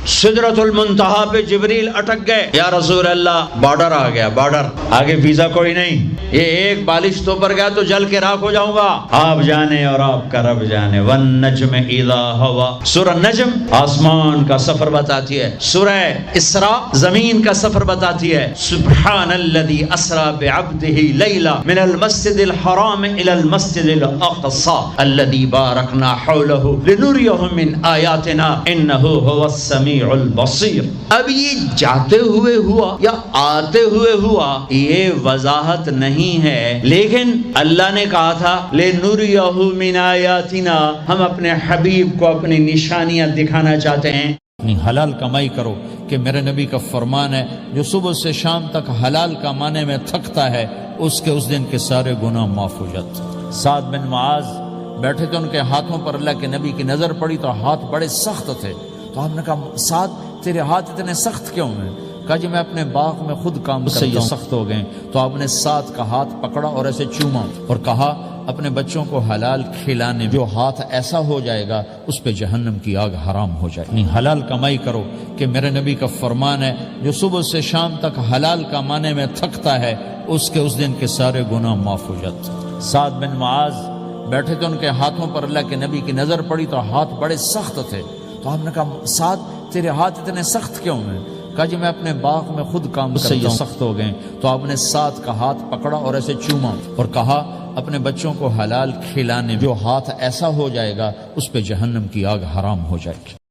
سدرۃ المنتہا پہ جبریل اٹک گئے، یا رسول اللہ بارڈر آ گیا، بارڈر آگے ویزا کوئی نہیں، یہ ایک بالش تو پر گیا تو جل کے راکھ ہو جاؤں گا، آپ جانے اور آپ کا رب جانے۔ والنجم اذا ہوا، سورہ نجم آسمان کا سفر بتاتی ہے، سورہ اسراء زمین کا سفر بتاتی ہے۔ سبحان الذی اسری بعبدہ لیلا من المسجد الحرام الى المسجد الاقصى الذی بارکنا حولہ لنریہ من آیاتنا انہ هو السمیع البصیر۔ اب یہ جاتے ہوئے ہوا یا آتے ہوئے ہوا یہ وضاحت نہیں ہے، لیکن اللہ نے کہا تھا لنریہ من آیاتنا، ہم اپنے حبیب کو اپنی نشانیاں دکھانا چاہتے ہیں۔ اپنی حلال کمائی کرو کہ میرے نبی کا فرمان ہے جو صبح سے شام تک حلال کمانے میں تھکتا ہے اس کے اس دن کے سارے گناہ معاف ہو جاتے ہیں۔ سعد بن معاذ بیٹھے تھے، ان کے ہاتھوں پر اللہ کے نبی کی نظر پڑی تو ہاتھ بڑے سخت تھے، تو آپ نے کہا سعد تیرے ہاتھ اتنے سخت کیوں ہیں؟ کہا جی میں اپنے باغ میں خود کام کرتا ہوں، سخت ہو گئے۔ تو آپ نے سعد کا ہاتھ پکڑا اور ایسے چوما اور کہا اپنے بچوں کو حلال کھلانے جو ہاتھ ایسا ہو جائے گا اس پہ جہنم کی آگ حرام ہو جائے گی۔ حلال کمائی کرو کہ میرے نبی کا فرمان ہے جو صبح سے شام تک حلال کمانے میں تھکتا ہے اس کے اس دن کے سارے گناہ معاف ہو جاتے ہیں۔ سعد بن معاذ بیٹھے تھے، ان کے ہاتھوں پر اللہ کے نبی کی نظر پڑی تو ہاتھ بڑے سخت تھے، تو آپ نے کہا سعد تیرے ہاتھ اتنے سخت کیوں ہیں؟ کہا جی میں اپنے باغ میں خود کام کرتا ہوں، سخت ہو گئے۔ تو آپ نے سعد کا ہاتھ پکڑا اور ایسے چوما اور کہا اپنے بچوں کو حلال کھلانے جو ہاتھ ایسا ہو جائے گا اس پہ جہنم کی آگ حرام ہو جائے گی۔